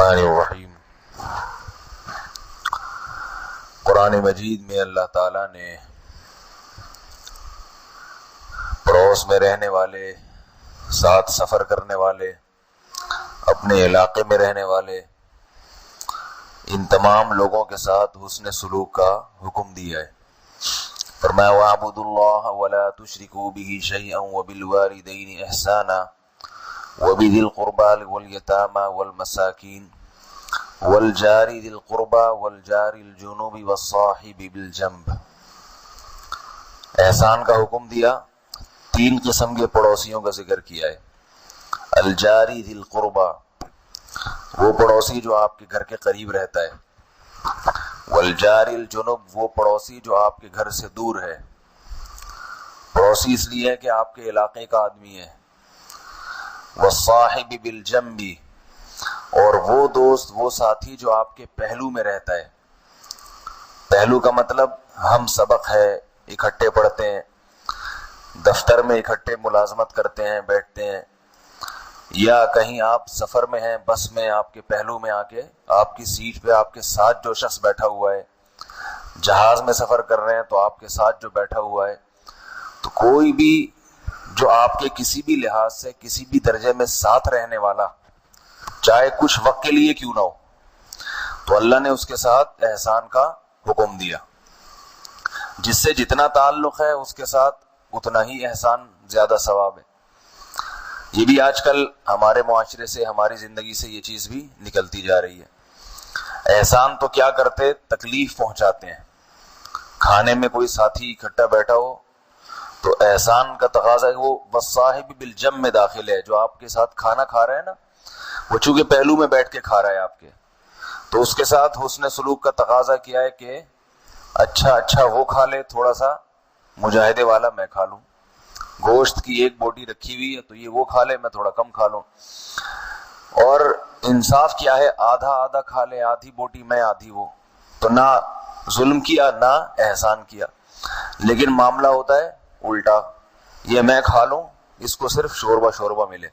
الرحمن الرحیم۔ قرآن مجید میں اللہ تعالیٰ نے پڑوس میں رہنے والے، ساتھ سفر کرنے والے، اپنے علاقے میں رہنے والے، ان تمام لوگوں کے ساتھ حسن سلوک کا حکم دیا ہے۔ فرمایا وَاعْبُدُوا اللَّهَ وَلَا تُشْرِكُوا بِهِ شَيْئًا وَبِالْوَالِدَيْنِ إِحْسَانًا وَبِذِي الْقُرْبَى وَالْيَتَامَى وَالْمَسَاكِينِ وَالْجَارِ ذِي الْقُرْبَى وَالْجَارِ الْجُنُوبِ وَالصَّاحِبِ بِالْجَنبِ۔ احسان کا حکم دیا، تین قسم کے پڑوسیوں کا ذکر کیا ہے۔ الجاری ذی القربہ، وہ پڑوسی جو آپ کے گھر کے قریب رہتا ہے۔ والجار الجنوب، وہ پڑوسی جو آپ کے گھر سے دور ہے۔ پڑوسی اس لیے ہے کہ آپ کے علاقے کا آدمی ہے۔ والصاحب بالجنب، اور وہ دوست، وہ ساتھی جو آپ کے پہلو میں رہتا ہے۔ پہلو کا مطلب ہم سبق ہے، اکٹھے پڑھتے ہیں، دفتر میں اکٹھے ملازمت کرتے ہیں، بیٹھتے ہیں، یا کہیں آپ سفر میں ہیں، بس میں آپ کے پہلو میں آ کے آپ کی سیٹ پہ آپ کے ساتھ جو شخص بیٹھا ہوا ہے، جہاز میں سفر کر رہے ہیں تو آپ کے ساتھ جو بیٹھا ہوا ہے، تو کوئی بھی جو آپ کے کسی بھی لحاظ سے کسی بھی درجے میں ساتھ رہنے والا، چاہے کچھ وقت کے لیے کیوں نہ ہو، تو اللہ نے اس کے ساتھ احسان کا حکم دیا۔ جس سے جتنا تعلق ہے اس کے ساتھ اتنا ہی احسان، زیادہ ثواب ہے۔ یہ بھی آج کل ہمارے معاشرے سے، ہماری زندگی سے یہ چیز بھی نکلتی جا رہی ہے۔ احسان تو کیا کرتے، تکلیف پہنچاتے ہیں۔ کھانے میں کوئی ساتھی اکٹھا بیٹھا ہو تو احسان کا تقاضا ہے، وہ والصاحب بالجنب میں داخل ہے۔ جو آپ کے ساتھ کھانا کھا رہا ہے نا، وہ چونکہ پہلو میں بیٹھ کے کھا رہا ہے آپ کے، تو اس کے ساتھ حسن سلوک کا تقاضا کیا ہے کہ اچھا وہ کھا لے، تھوڑا سا مجاہدے والا میں کھا لوں۔ گوشت کی ایک بوٹی رکھی ہوئی ہے تو یہ وہ کھا لے، میں تھوڑا کم کھا لوں۔ اور انصاف کیا ہے، آدھا کھا لے، آدھی بوٹی میں آدھی وہ، تو نہ ظلم کیا نہ احسان کیا۔ لیکن معاملہ ہوتا ہے الٹا، یہ میں کھا لوں، اس کو صرف شوربہ ملے،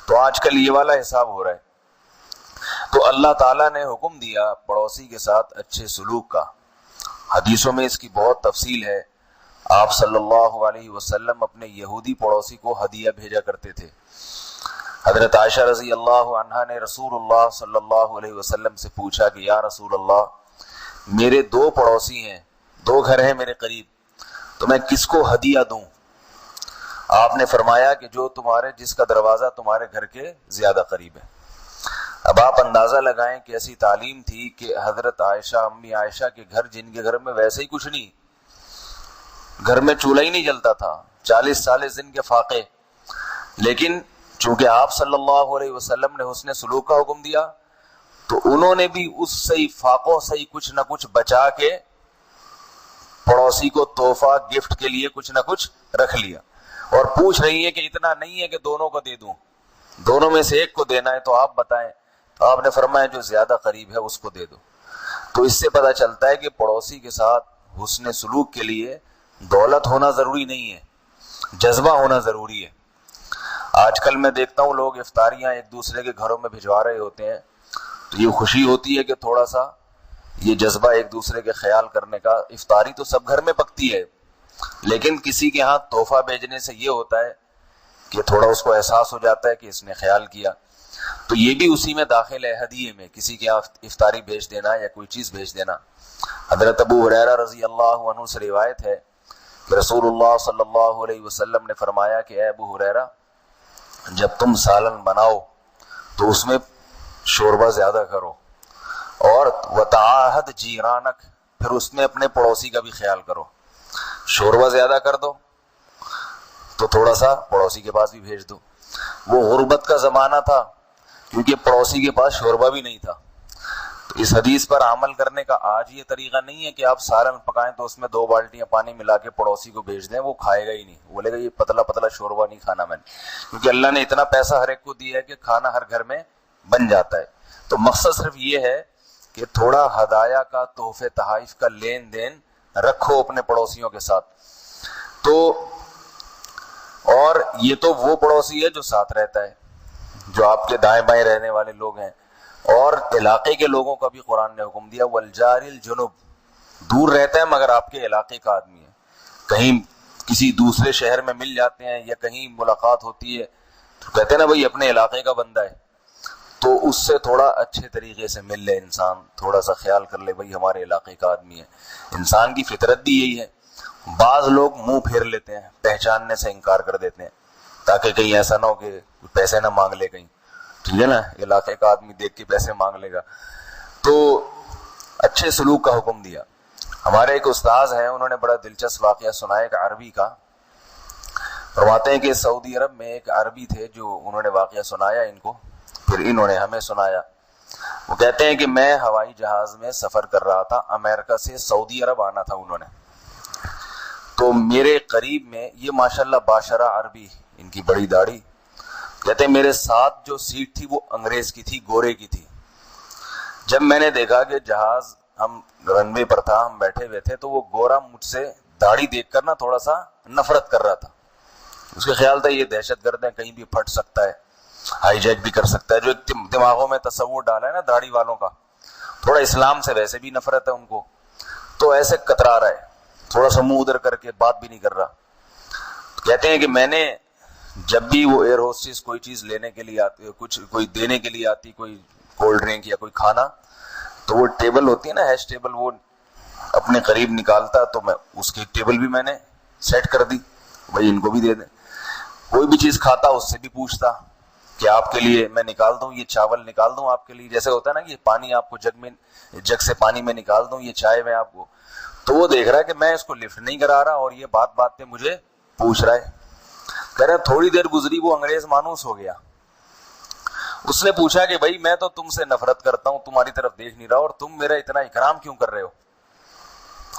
تو آج کل یہ والا حساب ہو رہا ہے۔ تو اللہ تعالیٰ نے حکم دیا پڑوسی کے ساتھ اچھے سلوک کا۔ حدیثوں میں اس کی بہت تفصیل ہے۔ آپ صلی اللہ علیہ وسلم اپنے یہودی پڑوسی کو ہدیہ بھیجا کرتے تھے۔ حضرت عائشہ رضی اللہ عنہا نے رسول اللہ صلی اللہ علیہ وسلم سے پوچھا کہ یا رسول اللہ، میرے دو پڑوسی ہیں، دو گھر ہیں میرے قریب، تو میں کس کو ہدیہ دوں؟ آپ نے فرمایا کہ جس کا دروازہ تمہارے گھر کے زیادہ قریب ہے۔ اب آپ اندازہ لگائیں کہ ایسی تعلیم تھی کہ حضرت عائشہ، امی عائشہ کے گھر، جن کے گھر میں ویسے ہی کچھ نہیں، گھر میں چولہا ہی نہیں جلتا تھا، 40 دن کے فاقے، لیکن چونکہ آپ صلی اللہ علیہ وسلم نے حسن سلوک کا حکم دیا تو انہوں نے بھی اس سے فاقوں سے کچھ نہ کچھ بچا کے پڑوسی کو تحفہ، گفٹ کے لیے کچھ نہ کچھ رکھ لیا۔ اور پوچھ رہی ہے کہ اتنا نہیں ہے کہ دونوں کو دے دوں، دونوں میں سے ایک کو دینا ہے، تو آپ بتائیں۔ تو آپ نے فرمایا جو زیادہ قریب ہے اس کو دے دو۔ تو اس سے پتہ چلتا ہے کہ پڑوسی کے ساتھ حسن سلوک کے لیے دولت ہونا ضروری نہیں ہے، جذبہ ہونا ضروری ہے۔ آج کل میں دیکھتا ہوں لوگ افطاریاں ایک دوسرے کے گھروں میں بھجوا رہے ہوتے ہیں، تو یہ خوشی ہوتی ہے کہ تھوڑا سا یہ جذبہ ایک دوسرے کے خیال کرنے کا۔ افطاری تو سب گھر میں پکتی ہے، لیکن کسی کے ہاں تحفہ بھیجنے سے یہ ہوتا ہے کہ تھوڑا اس کو احساس ہو جاتا ہے کہ اس نے خیال کیا۔ تو یہ بھی اسی میں داخل ہے، ہدیے میں کسی کے افطاری بھیج دینا یا کوئی چیز بھیج دینا۔ حضرت ابو ہریرہ رضی اللہ عنہ سے روایت ہے کہ رسول اللہ صلی اللہ علیہ وسلم نے فرمایا کہ اے ابو ہریرہ، جب تم سالن بناؤ تو اس میں شوربہ زیادہ کرو، اور وتعاہد جیرانک، پھر اس میں اپنے پڑوسی کا بھی خیال کرو۔ شوربہ زیادہ کر دو تو تھوڑا سا پڑوسی کے پاس بھی بھیج دو۔ وہ غربت کا زمانہ تھا، کیونکہ پڑوسی کے پاس شوربہ بھی نہیں تھا۔ تو اس حدیث پر عمل کرنے کا آج یہ طریقہ نہیں ہے کہ آپ سالن پکائیں تو اس میں 2 بالٹیاں پانی ملا کے پڑوسی کو بھیج دیں، وہ کھائے گا ہی نہیں، بولے گا یہ پتلا شوربہ نہیں کھانا میں نے، کیونکہ اللہ نے اتنا پیسہ ہر ایک کو دیا ہے کہ کھانا ہر گھر میں بن جاتا ہے۔ تو مقصد صرف یہ ہے کہ تھوڑا ہدایہ کا، تحفے تحائف کا لین دین رکھو اپنے پڑوسیوں کے ساتھ۔ تو اور یہ تو وہ پڑوسی ہے جو ساتھ رہتا ہے، جو آپ کے دائیں بائیں رہنے والے لوگ ہیں۔ اور علاقے کے لوگوں کا بھی قرآن نے حکم دیا، والجار الجنوب، دور رہتا ہے مگر آپ کے علاقے کا آدمی ہے، کہیں کسی دوسرے شہر میں مل جاتے ہیں یا کہیں ملاقات ہوتی ہے تو کہتے ہیں نا بھائی اپنے علاقے کا بندہ ہے، تو اس سے تھوڑا اچھے طریقے سے مل لے انسان، تھوڑا سا خیال کر لے بھائی ہمارے علاقے کا آدمی ہے۔ انسان کی فطرت بھی یہی ہے، بعض لوگ منہ پھیر لیتے ہیں، پہچاننے سے انکار کر دیتے ہیں تاکہ کہیں ایسا نہ ہو کہ پیسے نہ مانگ لے کہیں، ٹھیک ہے نا، علاقے کا آدمی دیکھ کے پیسے مانگ لے گا، تو اچھے سلوک کا حکم دیا۔ ہمارے ایک استاذ ہیں، انہوں نے بڑا دلچسپ واقعہ سنایا ایک عربی کا، فرماتے ہیں کہ سعودی عرب میں ایک عربی تھے جو انہوں نے واقعہ سنایا ان کو، پھر انہوں نے ہمیں سنایا۔ وہ کہتے ہیں کہ میں ہوائی جہاز میں سفر کر رہا تھا، امریکہ سے سعودی عرب آنا تھا انہوں نے، تو میرے قریب میں، یہ ماشاءاللہ باشرہ عربی، ان کی بڑی داڑھی، کہتے ہیں میرے ساتھ جو سیٹ تھی وہ انگریز کی تھی، گورے کی تھی۔ جب میں نے دیکھا کہ جہاز ہم رن وے پر تھا، ہم بیٹھے ہوئے تھے، تو وہ گورا مجھ سے داڑھی دیکھ کر نا تھوڑا سا نفرت کر رہا تھا، اس کا خیال تھا یہ دہشت گرد ہے، کہیں بھی پھٹ سکتا ہے، ہائی جیک بھی کر سکتا ہے، جو ایک دماغوں میں تصور ڈالا ہے نا داڑھی والوں کا، تھوڑا اسلام سے ویسے بھی نفرت ہے ان کو، تو ایسے کترا رہا ہے، تھوڑا سا منہ ادھر کر کے بات بھی نہیں کر رہا۔ کہتے ہیں کہ میں نے جب بھی وہ ایئر ہوسٹس کوئی چیز لینے کے لیے آتی، کچھ کوئی دینے کے لیے آتی، کوئی کولڈ ڈرنک یا کوئی کھانا، تو وہ ٹیبل ہوتی ہے نا ہیش ٹیبل، وہ اپنے قریب نکالتا، تو میں اس کی ٹیبل بھی میں نے سیٹ کر دی، بھائی ان کو بھی دے دیں۔ کوئی بھی چیز کھاتا اس سے بھی پوچھتا کہ آپ کے لیے میں نکال دوں، یہ چاول نکال دوں آپ کے لیے، جیسے ہوتا ہے نا کہ پانی آپ کو جگ سے پانی میں نکال دوں، یہ چائے میں آپ کو، تو وہ دیکھ رہا ہے کہ میں اس کو لفٹ نہیں کرا رہا اور یہ بات بات پہ مجھے پوچھ رہا ہے۔ کہہ رہے تھوڑی دیر گزری، وہ انگریز مانوس ہو گیا، اس نے پوچھا کہ بھائی میں تو تم سے نفرت کرتا ہوں، تمہاری طرف دیکھ نہیں رہا، اور تم میرا اتنا اکرام کیوں کر رہے ہو،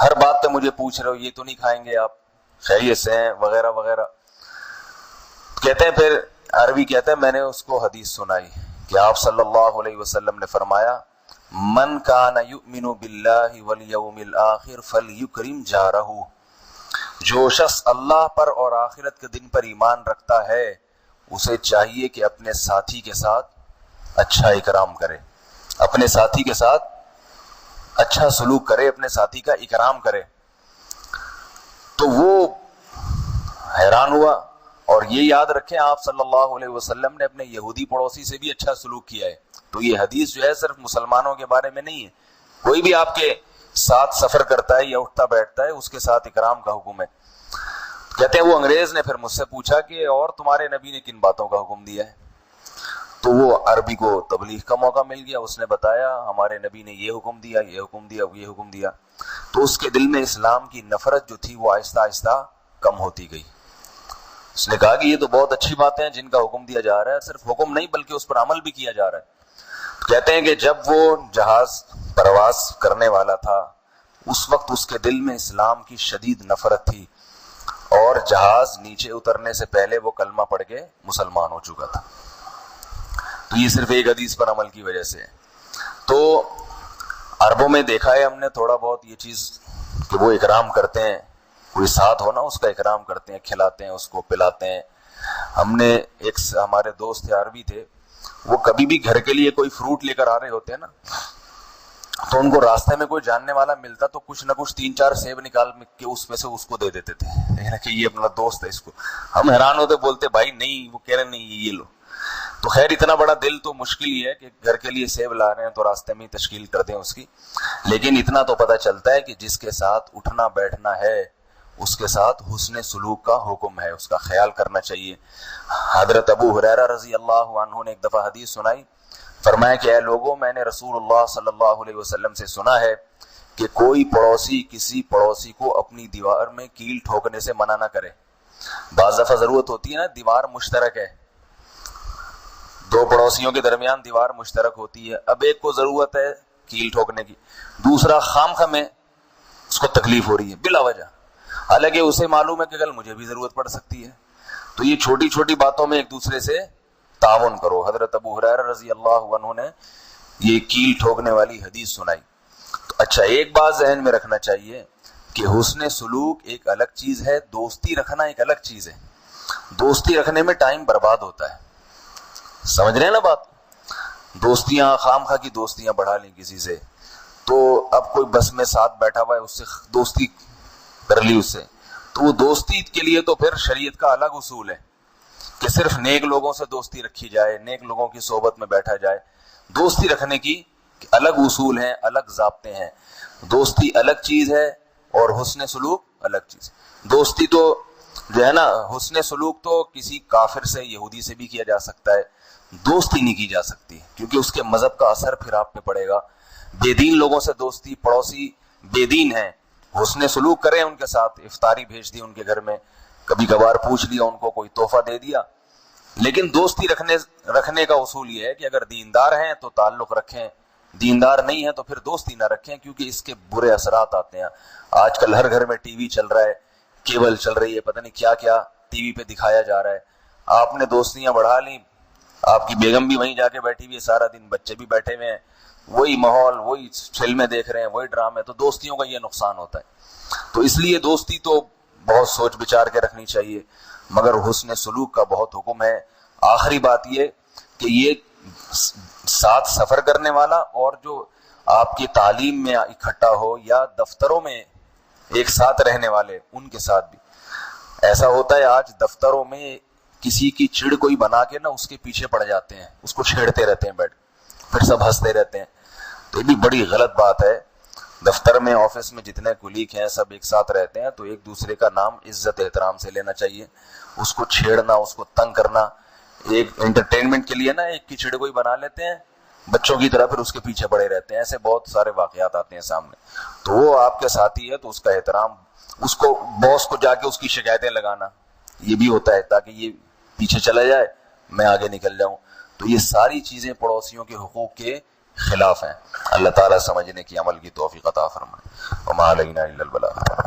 ہر بات پہ مجھے پوچھ رہے ہو، یہ تو نہیں کھائیں گے آپ، خیریت سے ہیں وغیرہ وغیرہ۔ کہتے ہیں پھر عربی کہتے ہیں میں نے اس کو حدیث سنائی کہ آپ صلی اللہ علیہ وسلم نے فرمایا من کان یؤمن باللہ والیوم الآخر فلیکرم جارہ، جو شخص اللہ پر اور آخرت کے دن پر ایمان رکھتا ہے اسے چاہیے کہ اپنے ساتھی کے ساتھ اچھا اکرام کرے، اپنے ساتھی کے ساتھ اچھا سلوک کرے، اپنے ساتھی کا اکرام کرے۔ تو وہ حیران ہوا، اور یہ یاد رکھیں آپ صلی اللہ علیہ وسلم نے اپنے یہودی پڑوسی سے بھی اچھا سلوک کیا ہے۔ تو یہ حدیث جو ہے صرف مسلمانوں کے بارے میں نہیں ہے، کوئی بھی آپ کے ساتھ سفر کرتا ہے یا اٹھتا بیٹھتا ہے اس کے ساتھ اکرام کا حکم ہے۔ کہتے ہیں وہ انگریز نے پھر مجھ سے پوچھا کہ اور تمہارے نبی نے کن باتوں کا حکم دیا ہے، تو وہ عربی کو تبلیغ کا موقع مل گیا، اس نے بتایا ہمارے نبی نے یہ حکم دیا، یہ حکم دیا، یہ حکم دیا، تو اس کے دل میں اسلام کی نفرت جو تھی وہ آہستہ آہستہ کم ہوتی گئی۔ اس نے کہا کہ یہ تو بہت اچھی باتیں ہیں جن کا حکم دیا جا رہا ہے، صرف حکم نہیں بلکہ اس پر عمل بھی کیا جا رہا ہے۔ کہتے ہیں کہ جب وہ جہاز پرواز کرنے والا تھا اس وقت اس کے دل میں اسلام کی شدید نفرت تھی، اور جہاز نیچے اترنے سے پہلے وہ کلمہ پڑھ کے مسلمان ہو چکا تھا۔ تو یہ صرف ایک حدیث پر عمل کی وجہ سے ہے۔ تو عربوں میں دیکھا ہے ہم نے تھوڑا بہت یہ چیز کہ وہ اکرام کرتے ہیں، کوئی ساتھ ہونا اس کا اکرام کرتے ہیں، کھلاتے ہیں، اس کو پلاتے ہیں۔ ہم نے ایک ہمارے دوست عربی تھے، وہ کبھی بھی گھر کے لیے کوئی فروٹ لے کر آ رہے ہوتے ہیں نا، تو ان کو راستے میں کوئی جاننے والا ملتا تو کچھ نہ کچھ 3-4 سیب نکال کے اس میں سے اس کو دے دیتے تھے کہ یہ اپنا دوست ہے، اس کو۔ ہم حیران ہوتے، بولتے بھائی نہیں، وہ کہہ رہے نہیں یہ لو۔ تو خیر اتنا بڑا دل تو مشکل ہی ہے کہ گھر کے لیے سیب لا رہے ہیں تو راستے میں ہی تشکیل کر دیں اس کی، لیکن اتنا تو پتہ چلتا ہے کہ جس کے ساتھ اٹھنا بیٹھنا ہے اس کے ساتھ حسن سلوک کا حکم ہے، اس کا خیال کرنا چاہیے۔ حضرت ابو ہریرہ رضی اللہ عنہ نے ایک دفعہ حدیث سنائی، فرمایا کہ اے لوگوں، میں نے رسول اللہ صلی اللہ علیہ وسلم سے سنا ہے کہ کوئی پڑوسی کسی پڑوسی کو اپنی دیوار میں کیل ٹھوکنے سے منع نہ کرے۔ بعض دفعہ ضرورت ہوتی ہے نا، دیوار مشترک ہے، دو پڑوسیوں کے درمیان دیوار مشترک ہوتی ہے، اب ایک کو ضرورت ہے کیل ٹھوکنے کی، دوسرا خامخواہ میں اس کو تکلیف ہو رہی ہے بلا وجہ، حالانکہ اسے معلوم ہے کہ کل مجھے بھی ضرورت پڑ سکتی ہے۔ تو یہ چھوٹی چھوٹی باتوں میں ایک دوسرے سے تعاون کرو۔ حضرت ابو ہریرہ رضی اللہ عنہ نے یہ کیل ٹھوکنے والی حدیث سنائی۔ تو اچھا ایک بات ذہن میں رکھنا چاہیے کہ حسن سلوک ایک الگ چیز ہے، دوستی رکھنا ایک الگ چیز ہے۔ دوستی رکھنے میں ٹائم برباد ہوتا ہے، سمجھ رہے ہیں نا بات؟ دوستیاں خامخواہ کی دوستیاں بڑھا لیں کسی سے، تو اب کوئی بس میں ساتھ بیٹھا ہوا ہے اس سے دوستی کر لی اس سے، تو وہ دوستی کے لیے تو پھر شریعت کا الگ اصول ہے کہ صرف نیک لوگوں سے دوستی رکھی جائے، نیک لوگوں کی صحبت میں بیٹھا جائے. دوستی رکھنے کی الگ اصول ہیں، الگ ضابطے ہیں. دوستی الگ چیز ہے اور حسن سلوک الگ چیز. دوستی تو جو ہے نا، حسن سلوک تو کسی کافر سے، یہودی سے بھی کیا جا سکتا ہے، دوستی نہیں کی جا سکتی کیونکہ اس کے مذہب کا اثر پھر آپ پہ پڑے گا. بے دین لوگوں سے دوستی، پڑوسی بے دین ہیں، حسن سلوک کریں ان کے ساتھ، افطاری بھیج دی ان کے گھر میں، کبھی کبھار پوچھ لیا ان کو، کوئی تحفہ دے دیا. لیکن دوستی رکھنے کا اصول یہ ہے کہ اگر دیندار ہیں تو تعلق رکھیں، دیندار نہیں ہے تو پھر دوستی نہ رکھیں، کیونکہ اس کے برے اثرات آتے ہیں. آج کل ہر گھر میں ٹی وی چل رہا ہے، کیبل چل رہی ہے، پتہ نہیں کیا کیا ٹی وی پہ دکھایا جا رہا ہے. آپ نے دوستیاں بڑھا لیں، آپ کی بیگم بھی وہیں جا کے بیٹھی ہوئی ہے سارا دن، بچے بھی بیٹھے ہوئے ہیں، وہی ماحول، وہی فلمیں دیکھ رہے ہیں، وہی ڈرامے. تو دوستیوں کا یہ نقصان ہوتا ہے. تو اس لیے دوستی تو بہت سوچ بچار کے رکھنی چاہیے، مگر حسن سلوک کا بہت حکم ہے. آخری بات یہ کہ یہ ساتھ سفر کرنے والا اور جو آپ کی تعلیم میں اکٹھا ہو یا دفتروں میں ایک ساتھ رہنے والے، ان کے ساتھ بھی ایسا ہوتا ہے. آج دفتروں میں کسی کی چڑ کوئی بنا کے نا اس کے پیچھے پڑ جاتے ہیں، اس کو چھیڑتے رہتے ہیں بیٹھ، پھر سب ہنستے رہتے ہیں. تو یہ بھی بڑی غلط بات ہے. دفتر میں، آفس میں جتنے کولیگ ہیں سب ایک ساتھ رہتے ہیں تو ایک دوسرے کا نام عزت احترام سے لینا چاہیے. اس کو چھیڑنا، اس کو تنگ کرنا، ایک انٹرٹینمنٹ کے لیے نا ایک کی چھڑ کوئی بنا لیتے ہیں بچوں کی طرح، پھر اس کے پیچھے پڑے رہتے ہیں. ایسے بہت سارے واقعات آتے ہیں سامنے. تو وہ آپ کے ساتھی ہے تو اس کا احترام، اس کو باس کو جا کے اس کی شکایتیں لگانا یہ بھی ہوتا ہے تاکہ یہ پیچھے چلا جائے، میں آگے نکل جاؤں. تو یہ ساری چیزیں پڑوسیوں کے حقوق کے خلاف ہیں. اللہ تعالیٰ سمجھنے کی، عمل کی توفیق عطا فرمائے. وما علینا الا البلاغ.